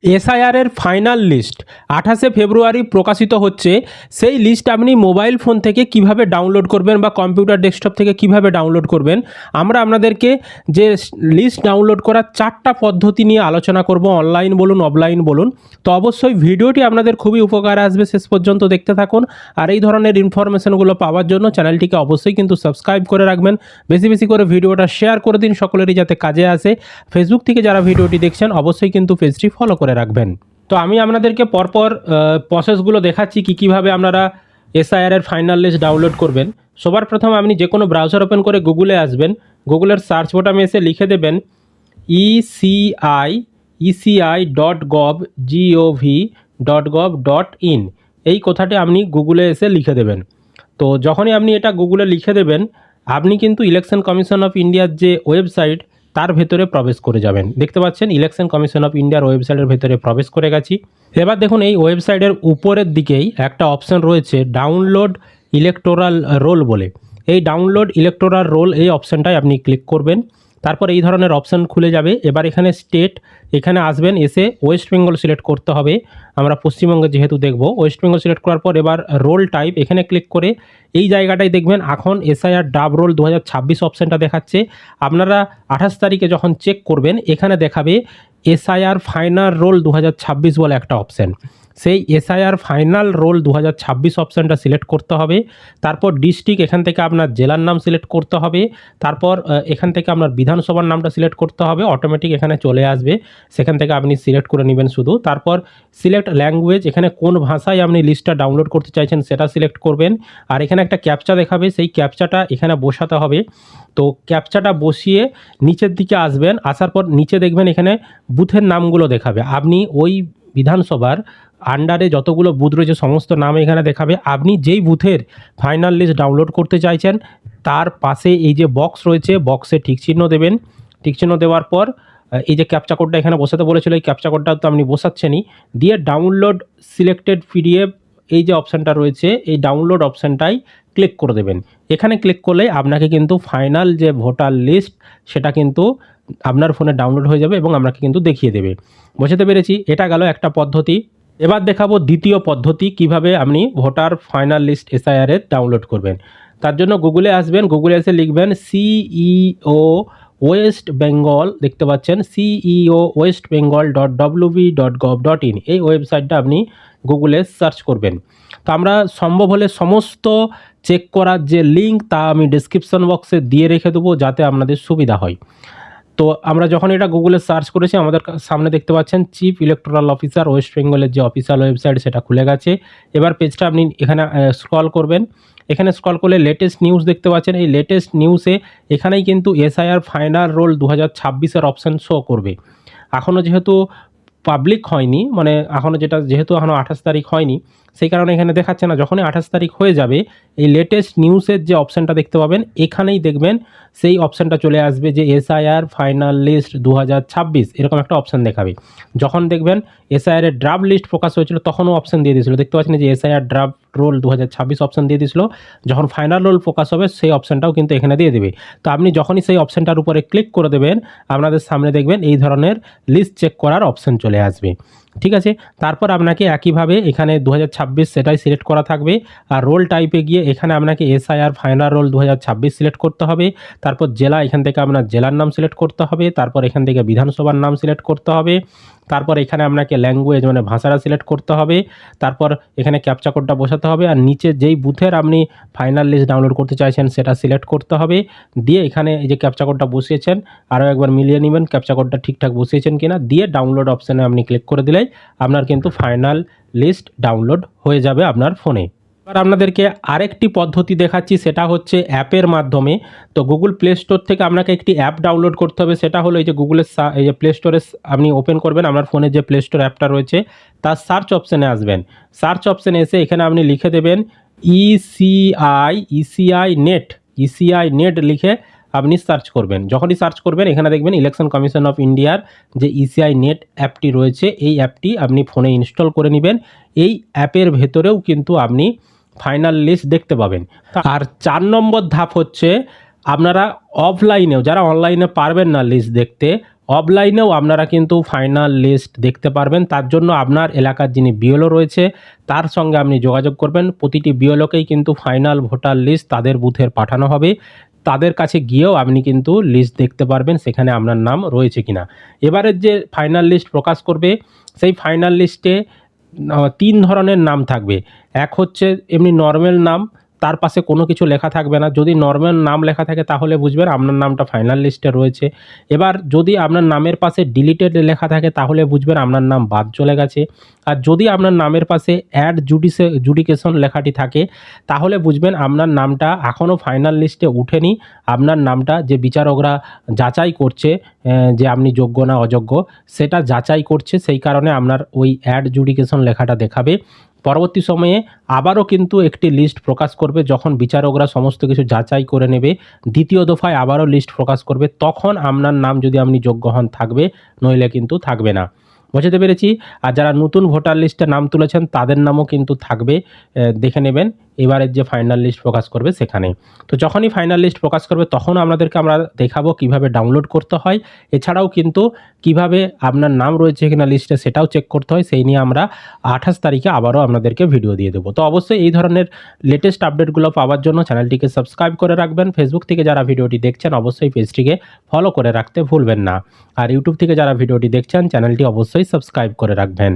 SIR এর final list 28শে ফেব্রুয়ারি প্রকাশিত হচ্ছে। সেই লিস্ট আপনি মোবাইল ফোন থেকে কিভাবে ডাউনলোড করবেন বা কম্পিউটার ডেস্কটপ থেকে কিভাবে ডাউনলোড করবেন, আমরা আপনাদেরকে যে লিস্ট ডাউনলোড করার 4টা পদ্ধতি নিয়ে আলোচনা করব, অনলাইন বলুন অফলাইন বলুন। তো অবশ্যই ভিডিওটি আপনাদের খুবই উপকারে আসবে, শেষ পর্যন্ত দেখতে থাকুন। আর এই ধরনের ইনফরমেশনগুলো পাওয়ার জন্য চ্যানেলটিকে অবশ্যই কিন্তু সাবস্ক্রাইব করে রাখবেন, বেশি বেশি করে ভিডিওটা শেয়ার করে দিন সকলেরই যাতে কাজে আসে। ফেসবুক থেকে যারা ভিডিওটি দেখছেন অবশ্যই কিন্তু পেজটি ফলো করে রাখবেন। তো আমি আপনাদেরকে পরপর প্রসেসগুলো দেখাচ্ছি কীভাবে আপনারা এসআইআর এর ফাইনাল লিস্ট ডাউনলোড করবেন। সবার প্রথম আপনি যে কোনো ব্রাউজার ওপেন করে গুগলে আসবেন, গুগলের সার্চ বোতামে এসে লিখে দেবেন eci.gov.in। এই কথাটি আপনি গুগলে এসে লিখে দেবেন। তো যখনই আপনি এটা গুগলে লিখে দেবেন, আপনি কিন্তু ইলেকশন কমিশন অফ ইন্ডিয়ার যে ওয়েবসাইট তার ভেতরে প্রবেশ করে যাবেন। দেখতে পাচ্ছেন ইলেকশন কমিশন অফ ইন্ডিয়ার ওয়েবসাইটের ভেতরে প্রবেশ করে গেছি। এবার দেখুন এই ওয়েবসাইটের উপরের দিকেই একটা অপশন রয়েছে ডাউনলোড ইলেকটোরাল রোল বলে। এই ডাউনলোড ইলেকটোরাল রোল এই অপশানটায় আপনি ক্লিক করবেন। তারপর এই ধরনের অপশান খুলে যাবে। এবার এখানে স্টেট, এখানে আসবেন, এসে ওয়েস্ট বেঙ্গল সিলেক্ট করতে হবে। আমরা পশ্চিমবঙ্গে যেহেতু দেখব, ওয়েস্ট বেঙ্গল সিলেক্ট করার পর এবার রোল টাইপ এখানে ক্লিক করে এই জায়গাটায় দেখবেন এখন এসআইআর ডাব রোল 2026 অপশানটা দেখাচ্ছে। আপনারা 28 তারিখে যখন চেক করবেন এখানে দেখাবে এসআইআর ফাইনাল রোল 2026 বলে একটা অপশান। সেই এসআইআর ফাইনাল রোল 2026 অপশানটা সিলেক্ট করতে হবে। তারপর ডিস্ট্রিক্ট, এখান থেকে আপনার জেলার নাম সিলেক্ট করতে হবে। তারপর এখান থেকে আপনার বিধানসভার নামটা সিলেক্ট করতে হবে, অটোমেটিক এখানে চলে আসবে, সেখান থেকে আপনি সিলেক্ট করে নেবেন শুধু। তারপর সিলেক্ট ল্যাঙ্গুয়েজ, এখানে কোন ভাষায় আপনি লিস্টটা ডাউনলোড করতে চাইছেন সেটা সিলেক্ট করবেন। আর এখানে একটা ক্যাপচা দেখাবে, সেই ক্যাপচাটা এখানে বসাতে হবে। তো ক্যাপচাটা বসিয়ে নিচের দিকে আসবেন, আসার পর নিচে দেখবেন এখানে বুথের নামগুলো দেখাবে। আপনি ওই বিধানসভার আন্ডারে যতগুলো বুথ রয়েছে সমস্ত নাম এখানে দেখাবে। আপনি যেই বুথের ফাইনাল লিস্ট ডাউনলোড করতে চাইছেন তার পাশে এই যে বক্স রয়েছে, বক্সে টিক চিহ্ন দেবেন। টিক চিহ্ন দেওয়ার পর এই যে ক্যাপচা কোডটা এখানে বসাতে বলেছিল, এই ক্যাপচা কোডটা তো আপনি বসাচ্ছেনই, দিয়ে ডাউনলোড সিলেক্টেড পিডিএফ এই যে অপশানটা রয়েছে এই ডাউনলোড অপশানটাই ক্লিক করে দেবেন। এখানে ক্লিক করলে আপনাকে কিন্তু ফাইনাল যে ভোটার লিস্ট সেটা কিন্তু আপনার ফোনে ডাউনলোড হয়ে যাবে এবং আপনাকে কিন্তু দেখিয়ে দেবে। বোঝাতে পেরেছি? এটা গেল একটা পদ্ধতি। এবার দেখাবো দ্বিতীয় পদ্ধতি কিভাবে আপনি ভোটার ফাইনাল লিস্ট এসআইআর এর ডাউনলোড করবেন। তার জন্য গুগলে আসবেন, গুগলে এসে লিখবেন সিইও ওয়েস্ট বেঙ্গল, দেখতে পাচ্ছেন সিইও ওয়েস্ট বেঙ্গল .wv.gov.in, এই ওয়েবসাইটটা আপনি গুগলে সার্চ করবেন। তো আমরা সম্ভব হলে সমস্ত চেক করার যে লিঙ্ক তা আমি ডেসক্রিপশন বক্সে দিয়ে রেখে দেবো যাতে আপনাদের সুবিধা হয়। তো আমরা যখন এটা গুগলে সার্চ করেছি আমাদের সামনে দেখতে পাচ্ছেন চিফ ইলেকটোরাল অফিসার ওয়েস্ট বেঙ্গলের যে অফিসিয়াল ওয়েবসাইট সেটা খুলে গেছে। এবার পেজটা আপনি এখানে স্ক্রল করবেন, এখানে স্ক্রল করলে লেটেস্ট নিউজ দেখতে পাচ্ছেন। এই লেটেস্ট নিউজে এখানেই কিন্তু SIR final role 2026 option show করবে। এখনও যেহেতু পাবলিক হয়নি, মানে এখনও যেহেতু এখনও 28 তারিখ হয়নি, সেই কারণে এখানে দেখাচ্ছে না। যখনই 28 তারিখ হয়ে যাবে এই লেটেস্ট নিউজের যে অপশানটা দেখতে পাবেন এখানেই দেখবেন সেই অপশানটা চলে আসবে যে এসআইআর ফাইনাল লিস্ট 2026 এরকম একটা অপশান দেখাবে। যখন দেখবেন এসআইআর এর ড্রাফট লিস্ট প্রকাশ হয়েছিল তখনও অপশান দিয়ে দিয়েছিল, দেখতে পাচ্ছেন যে এসআইআর ড্রাফট রোল 2026 অপশান দিয়ে দিয়েছিল। যখন ফাইনাল রোল প্রকাশ হবে সেই অপশানটাও কিন্তু এখানে দিয়ে দেবে। তো আপনি যখনই সেই অপশানটার উপরে ক্লিক করে দেবেন আপনাদের সামনে দেখবেন এই ধরনের লিস্ট চেক করার অপশান চলে আসবে। ঠিক আছে, তারপর আপনাকে একইভাবে এখানে 2026 সেটাই সিলেক্ট করা থাকবে। আর রোল টাইপে গিয়ে এখানে আপনাকে এসআইআর ফাইনাল রোল 2026 সিলেক্ট করতে হবে। তারপর জেলা, এখান থেকে আপনার জেলার নাম সিলেক্ট করতে হবে। তারপর এখান থেকে বিধানসভার নাম সিলেক্ট করতে হবে। তারপর এখানে আপনাকে ল্যাঙ্গুয়েজ মানে ভাষাটা সিলেক্ট করতে হবে। তারপর এখানে ক্যাপচা কোডটা বসাতে হবে। আর নিচে যেই বুথের আপনি ফাইনাল লিস্ট ডাউনলোড করতে চাইছেন সেটা সিলেক্ট করতে হবে। দিয়ে এখানে এই যে ক্যাপচা কোডটা বসিয়েছেন আরও একবার মিলিয়ে নেবেন ক্যাপচা কোডটা ঠিকঠাক বসিয়েছেন কিনা, দিয়ে ডাউনলোড অপশানে আপনি ক্লিক করে দিলেই আপনার কিন্তু ফাইনাল লিস্ট ডাউনলোড হয়ে যাবে আপনার ফোনে। এবার আপনাদেরকে আরেকটি পদ্ধতি দেখাচ্ছি, সেটা হচ্ছে অ্যাপের মাধ্যমে। তো গুগল প্লে স্টোর থেকে আপনাকে একটি অ্যাপ ডাউনলোড করতে হবে, সেটা হলো এই যে গুগলের এই যে প্লে স্টোরে আপনি ওপেন করবেন, আপনার ফোনে যে প্লে স্টোর অ্যাপটা রয়েছে তার সার্চ অপশানে আসবেন। সার্চ অপশানে এসে এখানে আপনি লিখে দেবেন ইসিআই নেট লিখে আপনি সার্চ করবেন। যখনই সার্চ করবেন এখানে দেখবেন ইলেকশন কমিশন অফ ইন্ডিয়ার যে ইসিআই নেট অ্যাপটি রয়েছে এই অ্যাপটি আপনি ফোনে ইনস্টল করে নেবেন। এই অ্যাপের ভেতরেও কিন্তু আপনি ফাইনাল লিস্ট দেখতে পাবেন। আর 4 নম্বর ধাপ হচ্ছে আপনারা অফলাইনেও, যারা অনলাইনে পারবেন না লিস্ট দেখতে, অফলাইনেও আপনারা কিন্তু ফাইনাল লিস্ট দেখতে পারবেন। তার জন্য আপনার এলাকার যিনি বিএলও রয়েছে তার সঙ্গে আপনি যোগাযোগ করবেন। প্রতিটি বিএলওকেই কিন্তু ফাইনাল ভোটার লিস্ট তাদের বুথের পাঠানো হবে। তাদের কাছে গিয়েও আপনি কিন্তু লিস্ট দেখতে পারবেন সেখানে আপনার নাম রয়েছে কিনা। এবারের যে ফাইনাল লিস্ট প্রকাশ করবে সেই ফাইনাল লিস্টে 3 ধরনের নাম থাকবে। এক হচ্ছে এমনি নরমাল নাম, তার পাশে কোনো কিছু লেখা থাকবে না। যদি নরমাল নাম লেখা থাকে তাহলে বুঝবেন আপনার নামটা ফাইনাল লিস্টে রয়েছে। এবার যদি আপনার নামের পাশে ডিলিটেড লেখা থাকে তাহলে বুঝবেন আপনার নাম বাদ চলে গেছে। আর যদি আপনার নামের পাশে অ্যাড জুডিকেশন লেখাটি থাকে তাহলে বুঝবেন আপনার নামটা এখনও ফাইনাল লিস্টে উঠেনি। আপনার নামটা যে বিচারকরা যাচাই করছে যে আপনি যোগ্য না অযোগ্য সেটা যাচাই করছে, সেই কারণে আপনার ওই অ্যাড জুডিকেশন লেখাটা দেখাবে। পরবর্তী সময়ে আবারও কিন্তু একটি লিস্ট প্রকাশ করবে যখন বিচারকরা সমস্ত কিছু যাচাই করে নেবে। দ্বিতীয় দফায় আবারও লিস্ট প্রকাশ করবে, তখন আপনার নাম যদি আপনি যোগ্য হন থাকবে, নইলে কিন্তু থাকবে না। বুঝতে পেরেছি। আর যারা নতুন ভোটার লিস্টে নাম তুলেছেন তাদের নামও কিন্তু থাকবে, দেখে নেবেন এবারের যে ফাইনাল লিস্ট প্রকাশ করবে সেখানে। তো যখনই ফাইনাল লিস্ট প্রকাশ করবে তখন আমরা দেখাবো কিভাবে ডাউনলোড করতে হয়। এছাড়াও কিন্তু কিভাবে আপনার নাম রয়েছে কিনা লিস্টে সেটাও চেক করতে হয়, সেই নিয়ে আমরা 28 তারিখে আবারও আপনাদেরকে ভিডিও দিয়ে দেবো। তো অবশ্যই এই ধরনের লেটেস্ট আপডেটগুলো পাওয়ার জন্য চ্যানেলটিকে সাবস্ক্রাইব করে রাখবেন। ফেসবুক থেকে যারা ভিডিওটি দেখছেন অবশ্যই পেজটিকে ফলো করে রাখতে ভুলবেন না। আর ইউটিউব থেকে যারা ভিডিওটি দেখছেন চ্যানেলটি অবশ্যই সাবস্ক্রাইব করে রাখবেন।